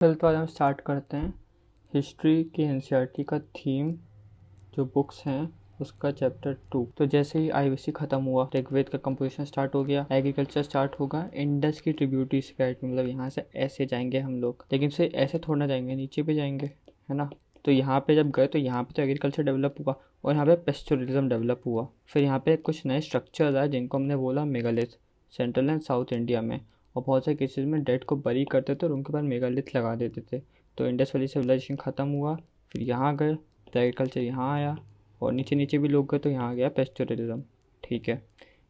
चल तो आज हम स्टार्ट करते हैं हिस्ट्री की एनसीईआरटी का थीम जो बुक्स हैं उसका चैप्टर 2। तो जैसे ही आईबीसी खत्म हुआ, ऋग्वेद का कंपोजिशन स्टार्ट हो गया, एग्रीकल्चर स्टार्ट होगा, इंडस की ट्रिब्यूटरीज गाइड, मतलब यहाँ से ऐसे जाएंगे हम लोग, लेकिन से ऐसे थोड़ा जाएंगे, नीचे पे जाएंगे, है ना। तो यहाँ पे जब गए तो यहाँ पे तो एग्रीकल्चर डेवलप हुआ और यहाँ पे पेस्टोरलिज्म डेवलप हुआ। फिर यहाँ पे कुछ नए स्ट्रक्चर्स आए जिनको हमने बोला megalith, central and south India में, और बहुत से केसेस में डेड को बरी करते थे और उनके बाद मेगालिथ लगा देते थे। तो इंडस वैली सिविलाइजेशन ख़त्म हुआ, फिर यहाँ गए तो एग्रीकल्चर यहाँ आया, और नीचे नीचे भी लोग गए तो यहाँ आ गया पेस्टोरलिज्म। ठीक है,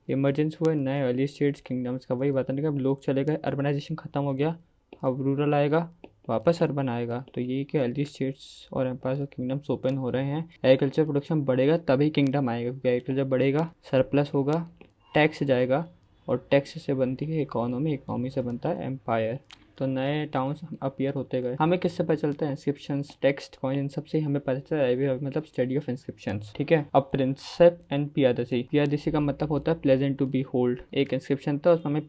इमरजेंस हुए नए अर्ली स्टेट्स किंगडम्स का। वही बताने का, अब लोग चले गए, अर्बनाइजेशन ख़त्म हो गया, अब रूरल आएगा, वापस अर्बन आएगा। तो ये कि अर्ली स्टेट्स और एम्पायर्स और किंगडम्स ओपन हो रहे हैं। एग्रीकल्चर प्रोडक्शन बढ़ेगा तभी किंगडम आएगा, क्योंकि एग्रीकल्चर बढ़ेगा, सरप्लस होगा, टैक्स जाएगा, और टैक्स से बनती है इकोनॉमी, इकोनॉमी से बनता है एम्पायर। तो नए टाउन्स अपीयर होते गए। हमें किससे पता चलता है? इंस्क्रिप्शंस, टेक्स्ट, कॉइन, इन सब से हमें पता चलता है, मतलब स्टडी ऑफ इंस्क्रिप्शंस। ठीक है, अब प्रिंसेप एंड पियादसी। पियादसी का मतलब होता है प्लेजेंट टू बी होल्ड। एक इंस्क्रिप्शन था, उसमें हमें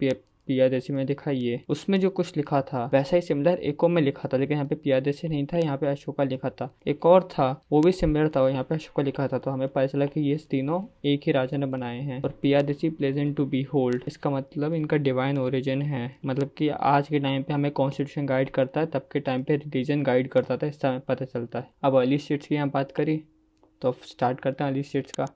पियादसी में लिखा, ये उसमें जो कुछ लिखा था वैसा ही सिमिलर एको में लिखा था, लेकिन यहाँ पे पियादसी नहीं था, यहाँ पे अशोका लिखा था। एक और था वो भी सिमिलर था, यहाँ पे अशोका लिखा था। तो हमें पता चला कि ये तीनों एक ही राजा ने बनाए हैं। और Piyadasi pleasant to behold, इसका मतलब इनका डिवाइन ओरिजिन है, मतलब कि आज के टाइम पे हमें कॉन्स्टिट्यूशन गाइड करता है, तब के टाइम पे रिलीजन गाइड करता था, इससे हमें पता चलता है। अब अर्ली स्टेट्स की यहाँ बात करी तो स्टार्ट करते हैं अर्ली स्टेट्स का।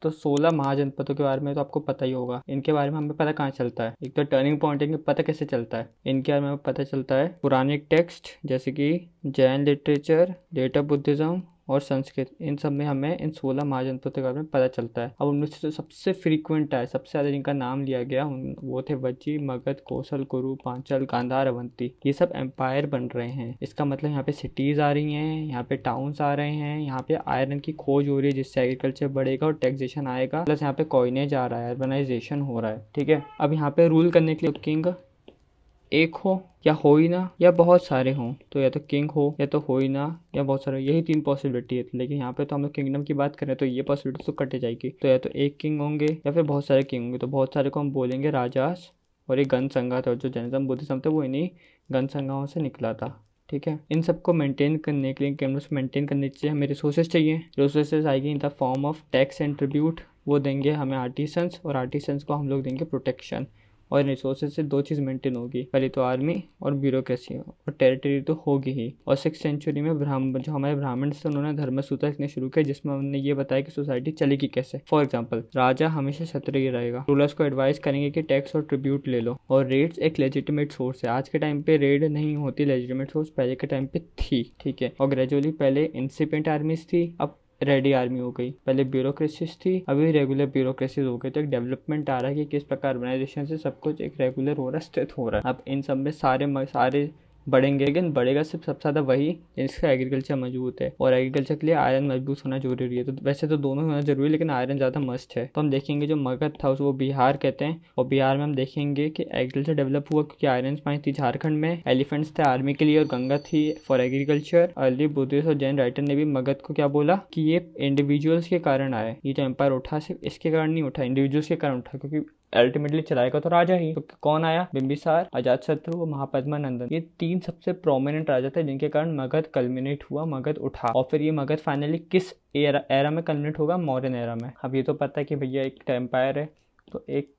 तो 16 महाजनपदों के बारे में तो आपको पता ही होगा। इनके बारे में हमें पता कहाँ चलता है? एक तो टर्निंग पॉइंट, इनके पता कैसे चलता है? इनके बारे में हमें पता चलता है पुरानिक टेक्स्ट जैसे कि जैन लिटरेचर, लेटर बुद्धिज्म और संस्कृत, इन सब में हमें इन 16 महाजनपदों के बारे में पता चलता है। अब उनमें से सबसे फ्रीक्वेंट है, सबसे ज़्यादा जिनका नाम लिया गया वो थे वज्जी, मगध, कौशल, कुरु, पांचाल, गांधार, अवंती। ये सब एम्पायर बन रहे हैं। इसका मतलब यहाँ पे सिटीज़ आ रही हैं, यहाँ पे टाउन्स आ रहे हैं, यहाँ पे आयरन की खोज हो रही है जिससे एग्रीकल्चर बढ़ेगा और टैक्सेशन आएगा, प्लस यहाँ पे कॉइनेज आ रहा है, अर्बनाइजेशन हो रहा है। ठीक है, अब यहाँ पे रूल करने के लिए किंग एक हो या हो ही ना, या बहुत सारे हों। तो या तो किंग हो या तो हो ही ना, या बहुत सारे, यही तीन पॉसिबिलिटी है। लेकिन यहाँ पे तो हम लोग किंगडम की बात करें तो ये पॉसिबिलिटी तो कट जाएगी। तो या तो एक किंग होंगे या फिर बहुत सारे किंग होंगे। तो बहुत सारे को हम बोलेंगे राजास, और एक गण संघा था, जो जैनिज्म बुद्धिज्म थे वो इन्हीं गण संघाओं से निकला था। ठीक है, इन सबको मेंटेन करने के लिए, किंगडम्स मेंटेन करने के लिए हमें रिसोर्सेज चाहिए। रिसोर्सेज आएगी in the form of tax and tribute, वो देंगे हमें आर्टिसंस, और आर्टिसंस को हम लोग देंगे प्रोटेक्शन। और रिसोर्सेज से दो चीज़ मेंटेन होगी, पहले तो आर्मी और ब्यूरोक्रेसी, और टेरिटरी तो होगी ही। और 6th सेंचुरी में ब्राह्मण, जो हमारे ब्राह्मण थे, उन्होंने धर्मसूत्र लिखने शुरू किया जिसमें उन्होंने ये बताया कि सोसाइटी चलेगी कैसे। फॉर एग्जाम्पल, राजा हमेशा क्षत्रिय रहेगा, रूलर्स को एडवाइस करेंगे कि टैक्स और ट्रिब्यूट ले लो, और रेड्स एक लेजिटिमेट सोर्स है। आज के टाइम पे रेड नहीं होती लेजिटिमेट सोर्स, पहले के टाइम पे थी। ठीक है, और ग्रेजुअली पहले इंसिपेंट आर्मीज थी, अब रेडी आर्मी हो गई। पहले ब्यूरोक्रेसीज थी, अभी रेगुलर ब्यूरोक्रेसीज हो गई। तो एक डेवलपमेंट आ रहा है कि किस प्रकार ऑर्गेनाइजेशन से सब कुछ एक रेगुलर हो रहा है, स्थित हो रहा है। अब इन सब में सारे बढ़ेंगे, लेकिन बढ़ेगा सिर्फ सबसे ज़्यादा वही जिसका एग्रीकल्चर मजबूत है, और एग्रीकल्चर के लिए आयरन मजबूत होना जरूरी है। तो वैसे तो दोनों होना जरूरी है, लेकिन आयरन ज़्यादा मस्ट है। तो हम देखेंगे जो मगध था उसको बिहार कहते हैं, और बिहार में हम देखेंगे कि एग्रीकल्चर डेवलप हुआ क्योंकि आयरन माइन थी। झारखंड में एलिफेंट्स थे आर्मी के लिए, और गंगा थी फॉर एग्रीकल्चर। अर्ली बुद्धिस्ट और जैन राइटर ने भी मगध को क्या बोला कि ये इंडिविजुअल्स के कारण आए, ये जो एम्पायर उठा सिर्फ इसके कारण नहीं उठा, इंडिविजुअल्स के कारण उठा, क्योंकि अल्टीमेटली चलाएगा तो राजा ही। तो कौन आया? बिंबिसार, अजातशत्रु और महापद्मानंदन। ये तीन सबसे प्रोमिनेंट राजा थे जिनके कारण मगध कल्मिनेट हुआ, मगध उठा। और फिर ये मगध फाइनली किस एरा में कल्मिनेट होगा? मौर्यन एरा में। अब ये तो पता है कि भैया एक एम्पायर है तो एक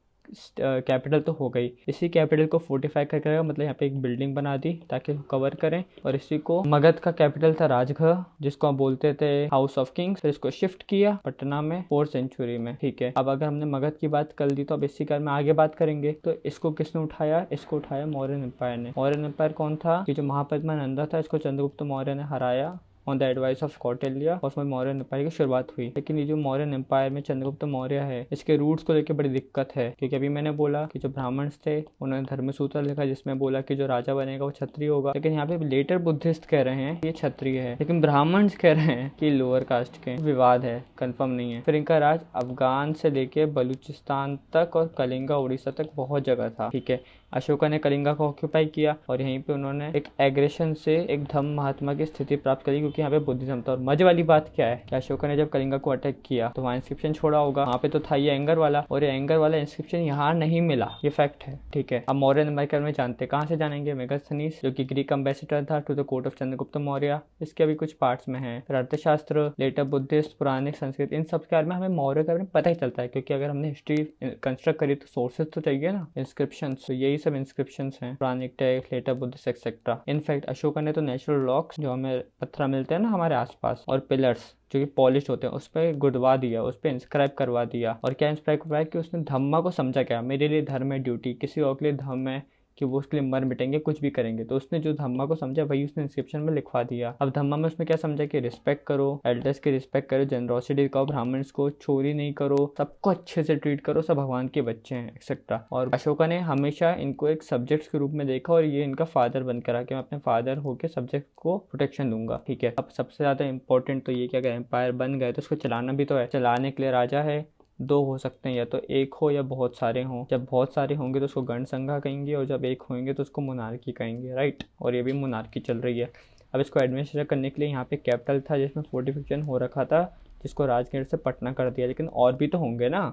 कैपिटल तो हो गई। इसी कैपिटल को फोर्टिफाई करके, मतलब यहाँ पे एक बिल्डिंग बना दी ताकि कवर करें, और इसी को, मगध का कैपिटल था राजगढ़ जिसको हम बोलते थे हाउस ऑफ किंग्स, फिर इसको शिफ्ट किया पटना में 4th सेंचुरी में। ठीक है, अब अगर हमने मगध की बात कर दी तो अब इसी कार में आगे बात करेंगे। तो इसको किसने उठाया? इसको उठाया मौर्यन एम्पायर ने। मौर्यन एम्पायर कौन था? कि जो महापद्मानंदा था, इसको चंद्रगुप्त मौर्य ने हराया on the advice of Kautilya, और उसमें मौर्यन एम्पायर की शुरुआत हुई। लेकिन ये जो मौर्यन एम्पायर में चंद्रगुप्त मौर्य है, इसके रूट्स को लेकर बड़ी दिक्कत है, क्योंकि अभी मैंने बोला कि जो ब्राह्मण्स थे उन्होंने धर्मसूत्र लिखा जिसमें बोला कि जो राजा बनेगा वो क्षत्रिय होगा। लेकिन यहाँ पे लेटर बुद्धिस्ट कह रहे हैं ये क्षत्रिय है, लेकिन ब्राह्मण्स कह रहे हैं कि लोअर कास्ट के। विवाद है, कंफर्म नहीं है। फिर इनका राज अफगान से लेके बलूचिस्तान तक और कलिंगा उड़ीसा तक बहुत जगह था। ठीक है, अशोका ने कलिंगा को ऑक्यूपाई किया और यहीं पे उन्होंने एक एग्रेशन से एक धम्म महात्मा की स्थिति प्राप्त करी, क्योंकि यहाँ पे बुद्धिज्म था। और मजे वाली बात क्या है कि अशोका ने जब कलिंगा को अटैक किया तो वहाँ इंस्क्रिप्शन छोड़ा होगा, वहाँ पे तो था ये एंगर वाला, और ये एंगर वाला इंस्क्रिप्शन यहाँ नहीं मिला, ये फैक्ट है, ठीक है। अब मौर्य एम्पायर में जानते कहाँ से जानेंगे, मेगास्थनीज जो कि ग्रीक अम्बेसिडर था to the court of Chandragupta Maurya, इसके अभी कुछ पार्ट्स में है। फिर अर्थशास्त्र, लेटर बुद्धिस्ट, पुरानिक, संस्कृत, इन सब के बारे में हमें मौर्य के बारे में पता ही चलता है, क्योंकि अगर हमने हिस्ट्री कंस्ट्रक्ट करी तो सोर्सेज तो चाहिए ना, इंस्क्रिप्शन। तो यही सब इंस्क्रिप्शन हैं, Puranic text, later Buddhist etcetera. In fact Ashoka ने तो नेचुरल रॉक्स जो हमें पत्थर मिलते हैं ना हमारे आसपास, और पिलर्स जो कि पॉलिश होते हैं, उस पर गुड़वा दिया, उस पर इंस्क्राइब करवा दिया। और क्या इंस्क्राइब करवाया कि उसने धम्मा को समझा, क्या मेरे लिए धर्म है ड्यूटी, किसी और के लिए धर्म है कि वो उसके लिए मर मिटेंगे, कुछ भी करेंगे। तो उसने जो धम्मा को समझा वही उसने इंस्क्रिप्शन में लिखवा दिया। अब धम्मा में उसने क्या समझा कि रिस्पेक्ट करो, एल्डर्स की रिस्पेक्ट करो, जनरोसिटी दिखाओ, ब्राह्मण्स को चोरी नहीं करो, सबको अच्छे से ट्रीट करो, सब भगवान के बच्चे हैं एक्सेट्रा। और अशोका ने हमेशा इनको एक सब्जेक्ट्स के रूप में देखा और ये इनका फादर बनकर आके मैं अपने फादर होकर सब्जेक्ट को प्रोटेक्शन दूंगा, ठीक है। अब सबसे ज्यादा इंपॉर्टेंट तो ये कि अगर एम्पायर बन गए तो उसको चलाना भी तो है, चलाने के लिए राजा है, दो हो सकते हैं, या तो एक हो या बहुत सारे हों। जब बहुत सारे होंगे तो उसको गणसंघा कहेंगे, और जब एक होंगे तो उसको मोनार्की कहेंगे, राइट। और ये भी मोनार्की चल रही है। अब इसको एडमिनिस्ट्रेट करने के लिए यहाँ पे कैपिटल था जिसमें फोर्टिफिकेशन हो रखा था, जिसको राजगीर से पटना कर दिया, लेकिन और भी तो होंगे ना,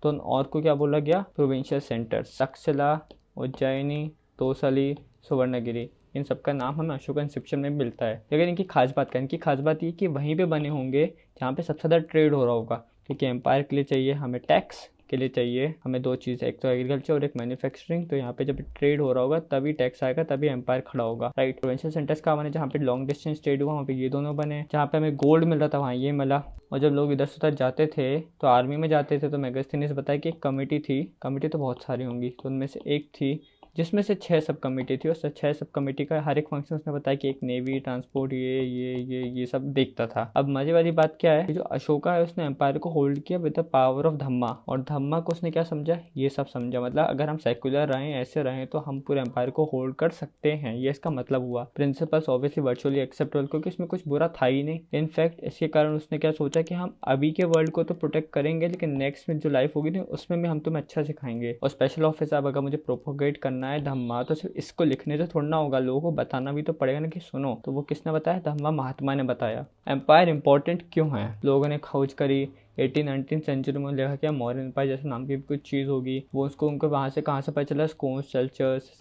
तो और को क्या बोला गया, प्रोविंशियल सेंटर्स, तक्षशिला, उज्जैनी, तोसली, सुवर्णगिरी, इन सब का नाम हमें अशोक इंस्क्रिप्शन में मिलता है। लेकिन इनकी खास बात क्या है, इनकी खास बात ये कि वहीं पे बने होंगे जहाँ पे सबसे ज़्यादा ट्रेड हो रहा होगा, क्योंकि एम्पायर के लिए चाहिए हमें टैक्स, के लिए चाहिए हमें दो चीज़, एक तो एग्रीकल्चर और एक मैन्युफैक्चरिंग। तो यहाँ पे जब ट्रेड हो रहा होगा तभी टैक्स आएगा, तभी एम्पायर खड़ा होगा, राइट। प्रोविंशियल सेंटर्स कहाँ बने, जहाँ पे लॉन्ग डिस्टेंस ट्रेड हुआ वहाँ पे ये दोनों बने, जहाँ पे हमें गोल्ड मिल रहा था वहाँ ये मिला। और जब लोग इधर से उधर जाते थे तो आर्मी में जाते थे, तो मेगास्थनीज बताया कि एक कमेटी थी, कमेटी तो बहुत सारी होंगी, तो उनमें से एक थी जिसमें से 6 सब कमेटी थी, और 6 सब कमेटी का हर एक फंक्शन उसने बताया कि एक नेवी, ट्रांसपोर्ट, ये सब देखता था। अब मजे वाली बात क्या है कि जो अशोका है उसने एम्पायर को होल्ड किया विद द पावर ऑफ धम्मा, और धम्मा को उसने क्या समझा, ये सब समझा। मतलब अगर हम सेक्युलर रहें, ऐसे रहें, तो हम पूरे एम्पायर को होल्ड कर सकते हैं, ये इसका मतलब हुआ। प्रिंसिपल्स ऑब्वियसली वर्चुअली एक्सेप्टेबल, क्योंकि इसमें कुछ बुरा था ही नहीं। इनफैक्ट इसके कारण उसने क्या सोचा कि हम अभी के वर्ल्ड को तो प्रोटेक्ट करेंगे, लेकिन नेक्स्ट में जो लाइफ होगी ना उसमें भी हम तुम्हें अच्छा सिखाएंगे। और स्पेशल ऑफिसर अगर मुझे प्रोपोगेट करना है धम्मा, तो सिर्फ इसको लिखने से थोड़ा ना होगा, लोगों को बताना भी तो पड़ेगा ना कि सुनो। तो वो किसने बताया, धम्मा महात्मा ने बताया। एम्पायर इंपॉर्टेंट क्यों है, लोगों ने खोज करी 18-19 सेंचुरी में, लिखा क्या मौर्य एम्पायर जैसे नाम की कुछ चीज़ होगी, वो उसको उनको वहाँ से कहाँ से पता चला, स्कोन्स, cultures,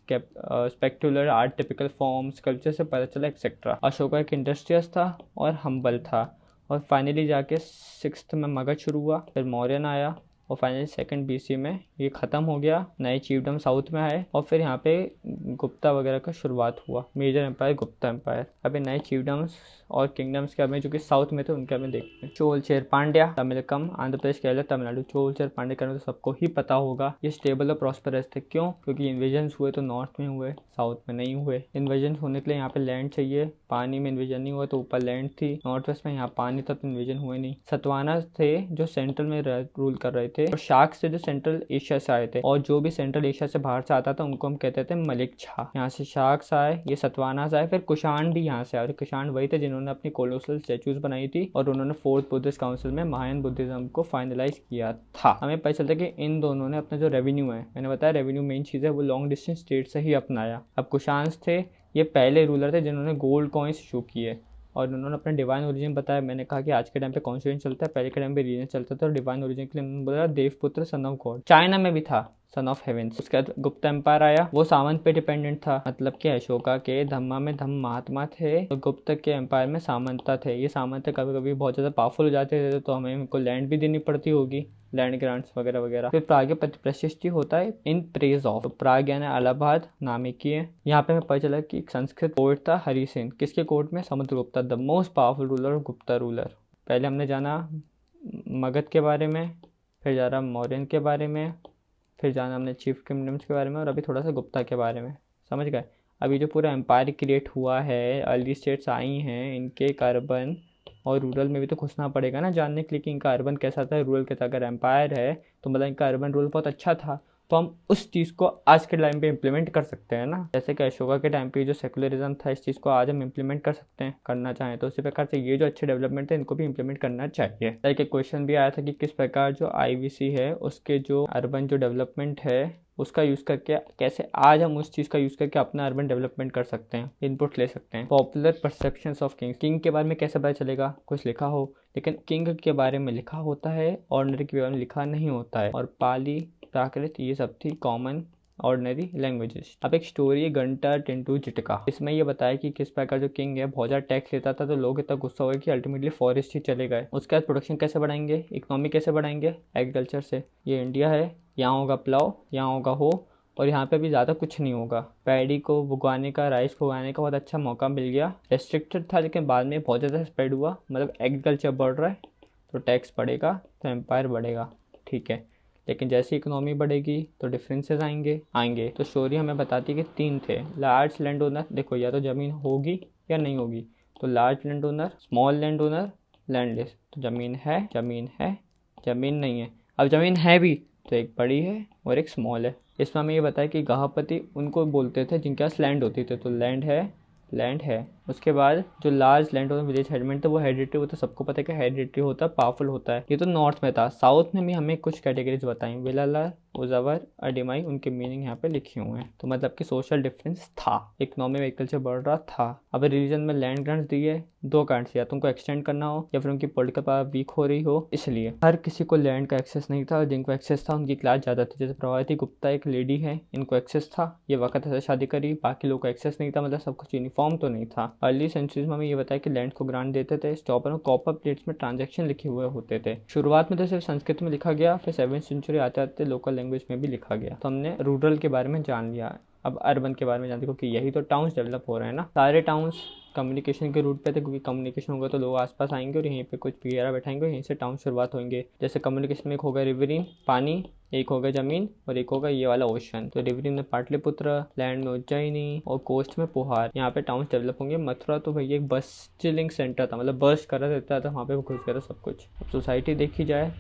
spectacular art, typical forms, culture से पता चला एक्सेट्रा। अशोका एक इंडस्ट्रियस था और हम्बल था, और फाइनली जाके 6th में मगध शुरू हुआ, फिर मौर्यन आया, और फाइनली 2nd BC में ये ख़त्म हो गया। नए चीफडम साउथ में आए, और फिर यहाँ पे गुप्ता वगैरह का शुरुआत हुआ, मेजर एम्पायर गुप्ता एम्पायर। अभी नए चीफडम्स और किंगडम्स के हमें जो कि साउथ में थे उनके हमें देखते हैं। चोल, चेर, पांड्या, तमिलकम, आंध्र प्रदेश, केरला, तमिलनाडु। चोल, चेर, पांड्या का तो सबको ही पता होगा, ये स्टेबल और प्रॉस्परस थे। क्यों, क्योंकि इन्वेजन हुए तो नॉर्थ में हुए, साउथ में नहीं हुए। इन्वेजन होने के लिए यहाँ पे लैंड चाहिए, पानी में इन्वेजन नहीं हुआ तो ऊपर लैंड थी, नॉर्थ वेस्ट में यहाँ पानी था तो इन्वेजन हुए नहीं। सतवाना थे जो सेंट्रल में रूल कर रहे थे, और शार्क्स थे जो सेंट्रल एशिया से आए थे, और जो भी सेंट्रल एशिया से बाहर से आता था उनको हम कहते थे मलिक शाह। यहाँ से शार्क्स आए, ये सतवाना आए, फिर कुषाण भी यहाँ से आए, और कुषाण वही थे जिन्होंने अपनी कोलोसल स्टैचूज बनाई थी, और उन्होंने 4th बुद्धिस्ट काउंसिल में महायान बुद्धिज्म को फाइनलाइज किया था। हमें पता चलता है कि इन दोनों ने अपना जो रेवेन्यू है, मैंने बताया रेवेन्यू मेन चीज़ है, वो लॉन्ग डिस्टेंस स्टेट से ही अपनाया। अब कुषाण थे, ये पहले रूलर थे जिन्होंने गोल्ड कॉइन्स इशू किए, और उन्होंने अपना डिवाइन ओरिजिन बताया। मैंने कहा कि आज के टाइम पे कॉन्स्टिट्यूशन चलता है, पहले के टाइम पे रीजन चलता था, और डिवाइन ओरिजिन के लिए उन्होंने बोला देवपुत्र सन ऑफ गॉड। चाइना में भी था सन ऑफ हेवेंस। उसके बाद गुप्ता एम्पायर आया, वो सामंत पे डिपेंडेंट था, मतलब कि अशोका के धम्मा में धम्म महात्मा थे और गुप्त के एम्पायर में सामंता थे। ये सामंत कभी कभी बहुत ज़्यादा पावरफुल हो जाते थे, तो हमें इनको लैंड भी देनी पड़ती होगी, लैंड ग्रांट्स वगैरह वगैरह। फिर प्राग्ञ प्रतिष्ठित होता है इन प्रेज ऑफ, तो प्राग यानी इलाहाबाद नामिकी है। यहाँ पे हमें पता चला कि एक संस्कृत पोएट था हरिसेन, किसके कोर्ट में, Samudragupta, the most powerful ruler, Gupta ruler. पहले हमने जाना मगध के बारे में, फिर जाना मौर्यन के बारे में, फिर जाना हमने चीफ किंगडम्स के बारे में, और अभी थोड़ा सा गुप्ता के बारे में, समझ गए। अभी जो पूरा एम्पायर क्रिएट हुआ है, अर्ली स्टेट्स आई हैं, इनके अर्बन और रूरल में भी तो घुसना पड़ेगा ना जानने के लिए कि इनका अर्बन कैसा था, रूरल कैसा। अगर एम्पायर है तो मतलब इनका अर्बन रूल बहुत अच्छा था, तो हम उस चीज़ को आज के टाइम पे इम्प्लीमेंट कर सकते हैं ना। जैसे कि अशोका के टाइम पे जो सेकुलरिज्म था, इस चीज़ को आज हम इम्प्लीमेंट कर सकते हैं, करना चाहें तो। उसी प्रकार से ये जो अच्छे डेवलपमेंट है इनको भी इम्प्लीमेंट करना चाहिए। लाइक एक क्वेश्चन भी आया था कि किस प्रकार जो IVC है उसके जो अर्बन जो डेवलपमेंट है उसका यूज़ करके कैसे आज हम उस चीज़ का यूज़ करके अपना अर्बन डेवलपमेंट कर सकते हैं, इनपुट ले सकते हैं। पॉपुलर परसेप्शंस ऑफ किंग के बारे में कैसे पता चलेगा, कुछ लिखा हो, लेकिन किंग के बारे में लिखा होता है, ऑर्डिनरी के बारे में लिखा नहीं होता है। और पाली, प्राकृत, ये सब थी कॉमन ऑर्डिनरी लैंग्वेजेस। अब एक स्टोरी है घंटा टिंटू जिटका। इसमें ये बताया कि किस प्रकार जो किंग है बहुत ज़्यादा टैक्स लेता था, तो लोग इतना गुस्सा हुए कि अल्टीमेटली फॉरेस्ट ही चले गए। उसके बाद प्रोडक्शन कैसे बढ़ाएंगे, इकोनॉमी कैसे बढ़ाएंगे, एग्रीकल्चर से। ये इंडिया है, यहाँ होगा प्लाव, यहाँ होगा हो, और यहाँ पे भी ज़्यादा कुछ नहीं होगा। पैडी को उगाने का, राइस को उगाने का बहुत अच्छा मौका मिल गया। रेस्ट्रिक्टेड था लेकिन बाद में बहुत ज़्यादा स्प्रेड हुआ, मतलब एग्रीकल्चर बढ़ रहा है तो टैक्स बढ़ेगा तो एम्पायर बढ़ेगा, ठीक है। लेकिन जैसे इकोनॉमी बढ़ेगी तो डिफरेंसेस आएंगे। तो स्टोरी हमें बताती है कि 3 थे। लार्ज लैंड ओनर, देखो या तो ज़मीन होगी या नहीं होगी, तो large land owner, small land owner, landless. तो ज़मीन है, ज़मीन नहीं है। अब ज़मीन है भी तो एक बड़ी है और एक स्मॉल है। इसमें हमें ये बताया कि गाहपति उनको बोलते थे जिनके पास लैंड होती थी, तो लैंड है। उसके बाद जो लार्ज लैंड ओनर विलेज हेडमेंट था वो हेरिडिटरी होता है, सबको पता है कि हेरिडिटरी होता है, पावरफुल होता है। ये तो नॉर्थ में था। साउथ में भी हमें कुछ कैटेगरीज बताई, विलाला, उजावर, अडिमाई, उनके मीनिंग यहाँ पे लिखे हुए हैं। तो मतलब कि सोशल डिफरेंस था, इकोनॉमी में एग्रीकल्चर बढ़ रहा था। अब रीजन में लैंड ग्रांट्स दिए, 2 कारण से, या तो उनको एक्सटेंड करना हो या फिर उनकी पॉलिटिकल पावर वीक हो रही हो, इसलिए हर किसी को लैंड का एक्सेस नहीं था। और जिनको एक्सेस था उनकी क्लास ज़्यादा थी। जैसे प्रभावती गुप्ता एक लेडी है, इनको एक्सेस था, ये वक्त से शादी करी, बाकी लोगों को एक्सेस नहीं था, मतलब सब कुछ यूनिफॉर्म तो नहीं था। अर्ली सेंचुरीज में हमें ये बताया कि लैंड को ग्रांट देते थे। स्टॉपर और कॉपर प्लेट्स में ट्रांजेक्शन लिखे हुए होते थे। शुरुआत में तो सिर्फ संस्कृत में लिखा गया, फिर 7वीं सेंचुरी आते आते लोकल लैंग्वेज में भी लिखा गया। तो हमने रूरल के बारे में जान लिया। अब अर्बन के बारे में जानते, क्योंकि यही तो टाउन्स डेवलप हो रहे हैं ना। सारे टाउन्स कम्युनिकेशन के रूट पे थे, क्योंकि कम्युनिकेशन होगा तो लोग आसपास आएंगे और यहीं पे कुछ वगैरह बैठाएंगे, यहीं से टाउन शुरुआत होंगे। जैसे कम्युनिकेशन में एक होगा रिवरिन, पानी, एक होगा जमीन, और एक होगा ये वाला ओशन। तो रिवरिन में पाटलिपुत्र, लैंड में उज्जैनी, और कोस्ट में पुहार। यहाँ पे टाउन डेवलप होंगे। मथुरा तो भैया एक बस चिलिंग सेंटर था, मतलब बस करा देता था, वहाँ पे घुस गया था सब कुछ। अब सोसाइटी देखी जाए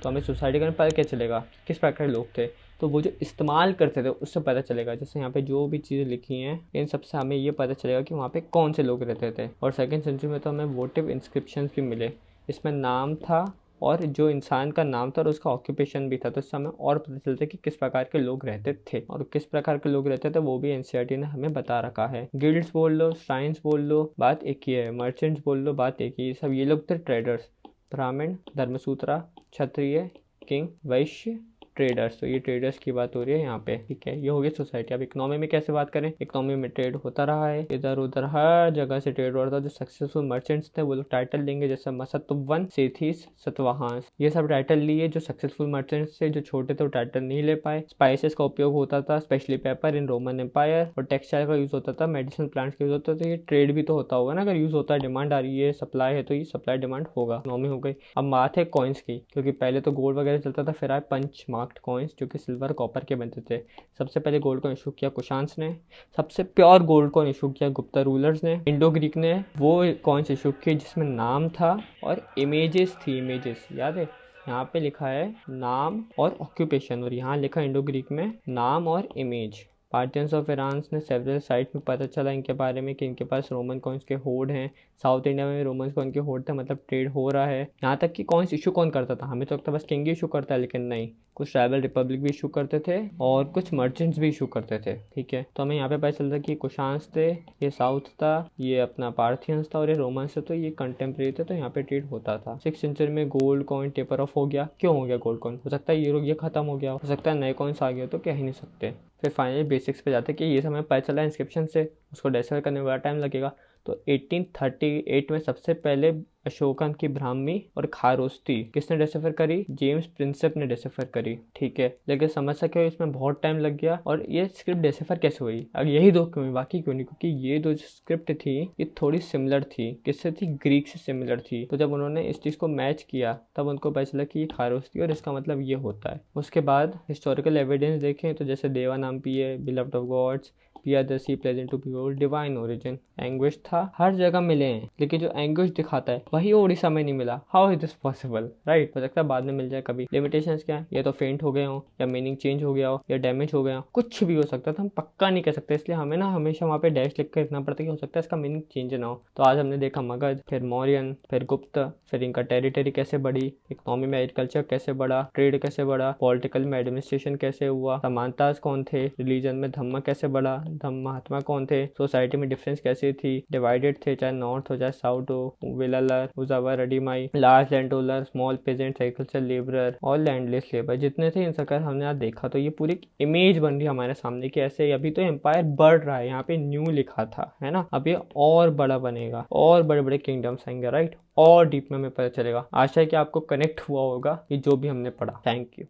तो हमें सोसाइटी का पता क्या चलेगा, किस प्रकार के लोग थे, तो वो जो इस्तेमाल करते थे उससे पता चलेगा। जैसे यहाँ पे जो भी चीज़ें लिखी हैं इन सबसे हमें ये पता चलेगा कि वहाँ पे कौन से लोग रहते थे। और 2nd सेंचुरी में तो हमें वोटिव इंस्क्रिप्शन भी मिले, इसमें नाम था और जो इंसान का नाम था और उसका ऑक्यूपेशन भी था। तो इससे हमें और पता चलता है कि किस प्रकार के लोग रहते थे, और किस प्रकार के लोग रहते थे वो भी NCERT ने हमें बता रखा है। गिल्ड्स बोल लो, श्राइन्स बोल लो, बात एक ही है। मर्चेंट्स बोल लो, बात एक ही। सब ये लोग थे ट्रेडर्स, ब्राह्मण, धर्मसूत्रा, क्षत्रिय, किंग, वैश्य, ट्रेडर्स। तो ये ट्रेडर्स की बात हो रही है यहाँ पे, ठीक है। ये हो गई सोसाइटी। अब इकोनॉमी में कैसे बात करें, इकोनॉमी में ट्रेड होता रहा है, इधर उधर हर जगह से ट्रेड हो रहा था। जो सक्सेसफुल मर्चेंट्स थे वो लोग टाइटल लेंगे, जैसे सतवन, सेथीस, सतवाहांस, ये सब टाइटल लिए। जो सक्सेसफुल मर्चेंट्स थे, जो छोटे थे, वो टाइटल नहीं ले पाए। स्पाइसेस का उपयोग होता था, especially paper in Roman empire, और टेक्सटाइल का यूज होता था, मेडिसिन प्लांट्स का यूज होता था। ये ट्रेड भी तो होता होगा ना, अगर यूज होता है, डिमांड आ रही है, सप्लाई है, तो ये सप्लाई डिमांड होगा, इकोनॉमी हो गई। अब बात है कॉइन्स की, क्योंकि पहले तो गोल्ड वगैरह चलता था, फिर आए पंच मार्क्ड कॉइन्स जो कि सिल्वर कॉपर के बनते थे। सबसे पहले गोल्ड को इशू किया कुशांस ने, सबसे प्योर गोल्ड को इशू किया गुप्ता रूलर्स ने। इंडो ग्रीक ने वो कॉइन्स इशू किए जिसमें नाम था और इमेजेस थी। इमेजेस याद है, यहाँ पे लिखा है नाम और ऑक्यूपेशन, और यहाँ लिखा इंडो ग्रीक में नाम और इमेज। पार्थियंस ऑफ ईरान ने सेवरल साइट में पता चला इनके बारे में कि इनके पास रोमन कॉइन्स के होर्ड हैं। साउथ इंडिया में रोमन कॉइन के होर्ड थे, मतलब ट्रेड हो रहा है। यहाँ तक कि कॉइन्स इशू कौन करता था, हमें तो लगता बस किंग इशू करता है, लेकिन नहीं, कुछ ट्राइबल रिपब्लिक भी इशू करते थे और कुछ मर्चेंट्स भी इशू करते थे, ठीक है। तो हमें यहाँ पे पता चलता कि कुशांस थे, ये साउथ था, ये अपना पार्थियंस था, और ये रोमन्स थे, तो ये कंटेम्प्रेरी थे, तो यहाँ पे ट्रेड होता था। 6th सेंचुरी में गोल्ड कॉइन टेपर ऑफ हो गया। क्यों हो गया गोल्ड कॉइन, हो सकता है ये खत्म हो गया, हो सकता है नए कॉइन्स आ गए, तो कह ही नहीं सकते। फिर फाइनली बेसिक्स पे जाते कि ये समय पता चला इंस्क्रिप्शन से, उसको डेसिफर करने में बड़ा टाइम लगेगा। तो 1838 में सबसे पहले अशोकन की ब्राह्मी और खारोस्ती किसने डेसिफर करी, जेम्स प्रिंसेप ने डेसिफर करी, ठीक है। लेकिन समस्या क्या हुई, इसमें बहुत टाइम लग गया। और ये स्क्रिप्ट डेसिफर कैसे हुई, अब यही 2 क्यों हुई, बाकी क्यों नहीं, क्योंकि ये 2 स्क्रिप्ट थी ये थोड़ी सिमिलर थी। किससे थी, ग्रीक से सिमिलर थी। तो जब उन्होंने इस चीज़ को मैच किया तब उनको पता चला कि ये खारोस्ती और इसका मतलब ये होता है। उसके बाद हिस्टोरिकल एविडेंस देखें तो जैसे देवानाम्पी है, beloved of gods, Piyadasi, pleasant to behold, divine origin. Anguish था, हर जगह मिले हैं, लेकिन जो एंग्विश दिखाता है वही उड़ीसा में नहीं मिला। How is this possible, right? हो सकता है बाद में मिल जाए कभी। लिमिटेशंस क्या है? या तो फेंट हो गए हो, या मीनिंग चेंज हो गया हो, या डैमेज हो गया हो, कुछ भी हो सकता है, तो हम पक्का नहीं कह सकते। इसलिए हमें ना हमेशा वहाँ पे डैश लिख कर रखना पड़ता है कि हो सकता है इसका मीनिंग चेंज ना हो। तो आज हमने देखा मगध, फिर मौर्यन, फिर गुप्त, फिर इनका टेरिटरी कैसे बढ़ी, इकोनॉमी में एग्रीकल्चर कैसे बढ़ा, ट्रेड कैसे बढ़ा, पॉलिटिकल में एडमिनिस्ट्रेशन कैसे हुआ, समानताज कौन थे, रिलीजन में धम्म कैसे बढ़ा, धम्म महात्मा कौन थे, सोसाइटी में डिफरेंस कैसे थी, डिवाइडेड थे, चाहे नॉर्थ हो चाहे साउथ हो, विलालर, उजावा, रडीमाई, large land owner, small peasant, agriculture labourer और लैंडलेस लेबर, जितने थे इन सबका हमने आज देखा। तो ये पूरी इमेज बन रही है हमारे सामने कि ऐसे अभी तो एम्पायर बढ़ रहा है, यहाँ पे न्यू लिखा था, है ना? अब ये और बड़ा बनेगा, और बड़े बड़े किंगडम्स आएंगे, राइट? और डीप में हमें पता चलेगा। आशा है कि आपको कनेक्ट हुआ होगा ये जो भी हमने पढ़ा। Thank you.